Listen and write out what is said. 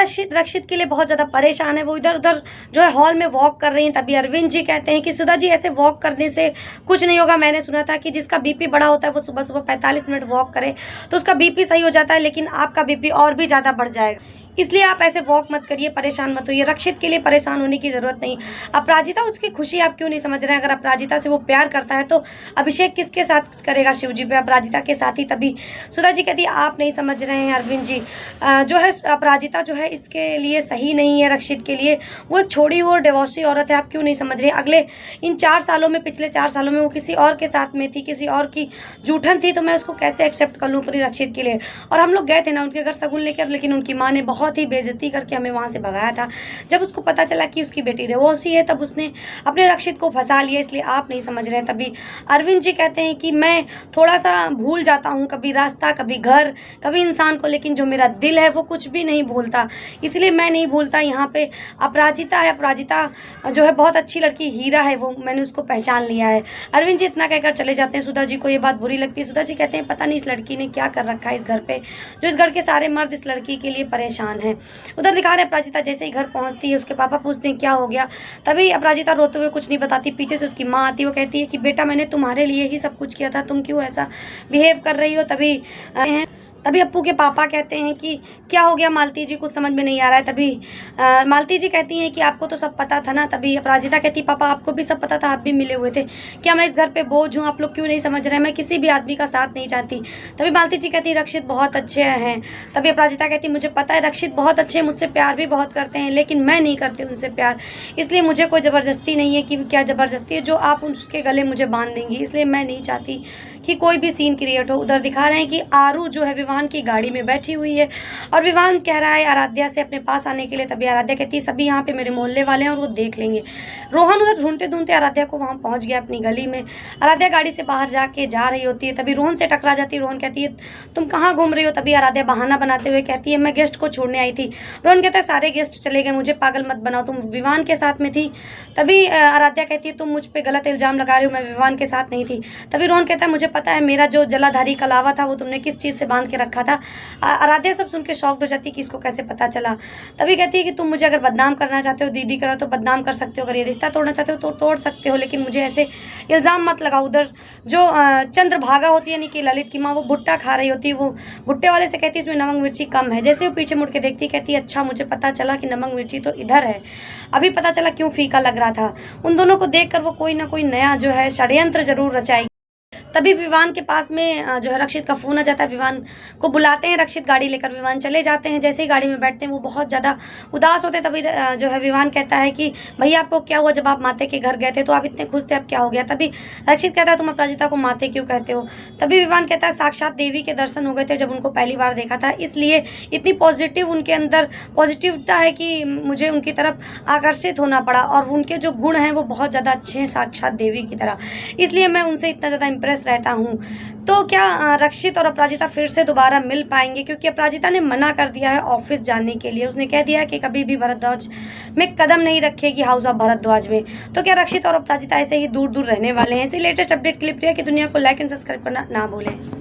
रक्षित रक्षित के लिए बहुत ज़्यादा परेशान है। वो इधर-उधर जो है हॉल में वॉक कर रही हैं, तभी अरविंद जी कहते हैं कि सुधा जी ऐसे वॉक करने से कुछ नहीं होगा। मैंने सुना था कि जिसका बीपी बढ़ा होता है वो सुबह-सुबह 45 मिनट वॉक करे तो उसका बीपी सही हो जाता है, लेकिन आपका बीपी और भी ज़्यादा बढ़ जाएगा। इसलिए आप ऐसे वॉक मत करिए, परेशान मत होइए। रक्षित के लिए परेशान होने की ज़रूरत नहीं। अपराजिता उसकी खुशी आप क्यों नहीं समझ रहे हैं? अगर अपराजिता से वो प्यार करता है तो अभिषेक किसके साथ करेगा? शिव जी पे, अपराजिता के साथ ही। तभी सुधा जी कहती है आप नहीं समझ रहे हैं अरविंद जी, जो है अपराजिता जो है इसके लिए सही नहीं है, रक्षित के लिए। वो एक छोड़ी हुई और डिवोर्सी औरत है, आप क्यों नहीं समझ रहे हैं? अगले इन 4 सालों में, पिछले 4 सालों में वो किसी और के साथ में थी, किसी और की जूठन थी, तो मैं उसको कैसे एक्सेप्ट कर लूँ अपनी रक्षित के लिए? और हम लोग गए थे ना उनके घर शगुन लेकर, लेकिन उनकी माँ ने बहुत ही बेइज्जती करके हमें वहाँ से भगाया था। जब उसको पता चला कि उसकी बेटी डिवोर्सी है, तब उसने अपने रक्षित को फंसा लिया। इसलिए आप नहीं समझ रहे हैं। तभी अरविंद जी कहते हैं कि मैं थोड़ा-सा भूल जाता हूँ, कभी रास्ता, कभी घर, कभी इंसान को, लेकिन जो मेरा दिल है वो कुछ भी नहीं भूलता। इसलिए मैं नहीं भूलता। यहाँ पे अपराजिता है, अपराजिता जो है बहुत अच्छी लड़की, हीरा है वो, मैंने उसको पहचान लिया है। अरविंद जी इतना कहकर चले जाते हैं। सुधा जी को ये बात बुरी लगती है। सुधा जी कहते हैं पता नहीं इस लड़की ने क्या कर रखा है इस घर पे, जो इस घर के सारे मर्द इस लड़की के लिए परेशान हैं। उधर दिखा रहे हैं अपराजिता जैसे ही घर पहुंचती है, उसके पापा पूछते हैं क्या हो गया। तभी अपराजिता रोते हुए कुछ नहीं बताती। पीछे से उसकी माँ आती है, वो कहती है कि बेटा मैंने तुम्हारे लिए ही सब कुछ किया था, तुम क्यों ऐसा बिहेव कर रही हो। तभी अप्पू के पापा कहते हैं कि क्या हो गया मालती जी, कुछ समझ में नहीं आ रहा है। तभी मालती जी कहती हैं कि आपको तो सब पता था ना। तभी अपराजिता कहती पापा आपको भी सब पता था, आप भी मिले हुए थे, क्या मैं इस घर पे बोझ हूँ? आप लोग क्यों नहीं समझ रहे? मैं किसी भी आदमी का साथ नहीं चाहती। तभी मालती जी कहती रक्षित बहुत अच्छे हैं। तभी अपराजिता कहती मुझे पता है रक्षित बहुत अच्छे हैं, मुझसे प्यार भी बहुत करते हैं, लेकिन मैं नहीं करती उनसे प्यार, इसलिए मुझे कोई ज़बरदस्ती नहीं है। कि क्या ज़बरदस्ती है जो आप उसके गले मुझे बांध देंगी, इसलिए मैं नहीं चाहती कि कोई भी सीन क्रिएट हो। उधर दिखा रहे हैं कि आरू जो है विवान की गाड़ी में बैठी हुई है और विवान कह रहा है आराध्या से अपने पास आने के लिए। तभी आराध्या कहती है सभी यहाँ पे मेरे मोहल्ले वाले हैं और वो देख लेंगे। रोहन उधर ढूंढते ढूंढते आराध्या को वहाँ पहुँच गया अपनी गली में। आराध्या गाड़ी से बाहर जाके जा रही होती है, तभी रोहन से टकरा जाती है। रोहन कहती है तुम कहाँ घूम रही हो? तभी आराध्या बहाना बनाते हुए कहती है मैं गेस्ट को छोड़ने आई थी। रोहन कहता है सारे गेस्ट चले गए, मुझे पागल मत बनाओ, तुम विवान के साथ में थी। तभी आराध्या कहती है तुम मुझ पर गलत इल्जाम लगा रही हो, मैं विवान के साथ नहीं थी। तभी रोहन कहता है मुझे पता है मेरा जो जलाधारी कलावा था वो तुमने किस चीज़ से बांध के रखा था। आराध्या सब सुन के शॉक्ड हो जाती है कि इसको कैसे पता चला। तभी कहती है कि तुम मुझे अगर बदनाम करना चाहते हो दीदी करो तो बदनाम कर सकते हो, अगर ये रिश्ता तोड़ना चाहते हो तो तोड़ सकते हो, लेकिन मुझे ऐसे इल्ज़ाम मत लगाओ। उधर जो चंद्रभागा होती है यानी कि ललित की माँ, वो भुट्टा खा रही होती है। वो भुट्टे वाले से कहती है इसमें नमक मिर्ची कम है। जैसे वो पीछे मुड़ के देखती कहती है अच्छा मुझे पता चला कि नमक मिर्ची तो इधर है, अभी पता चला क्यों फीका लग रहा था। उन दोनों को देख कर वो कोई ना कोई नया जो है षड्यंत्र जरूर रचाएगी। तभी विवान के पास में जो है रक्षित का फ़ोन आ जाता है। विवान को बुलाते हैं, रक्षित गाड़ी लेकर विवान चले जाते हैं। जैसे ही गाड़ी में बैठते हैं वो बहुत ज़्यादा उदास होते हैं। तभी जो है विवान कहता है कि भैया आपको क्या हुआ, जब आप माते के घर गए थे तो आप इतने खुश थे, अब क्या हो गया? तभी रक्षित कहता है तुम अपराजिता को माते क्यों कहते हो? तभी विवान कहता है साक्षात देवी के दर्शन हो गए थे जब उनको पहली बार देखा था, इसलिए इतनी पॉजिटिव उनके अंदर पॉजिटिवता है कि मुझे उनकी तरफ आकर्षित होना पड़ा, और उनके जो गुण हैं वो बहुत ज़्यादा अच्छे हैं साक्षात देवी की तरह, इसलिए मैं उनसे इतना ज़्यादा इम्प्रेस रहता हूँ। तो क्या रक्षित और अपराजिता फिर से दोबारा मिल पाएंगे? क्योंकि अपराजिता ने मना कर दिया है ऑफिस जाने के लिए। उसने कह दिया है कि कभी भी भरद्वाज में कदम नहीं रखेगी, हाउस ऑफ भरद्वाज में। तो क्या रक्षित और अपराजिता ऐसे ही दूर दूर रहने वाले हैं? इसी लेटेस्ट अपडेट के लिए प्रिया की दुनिया को लाइक एंड सब्सक्राइब करना ना भूलें।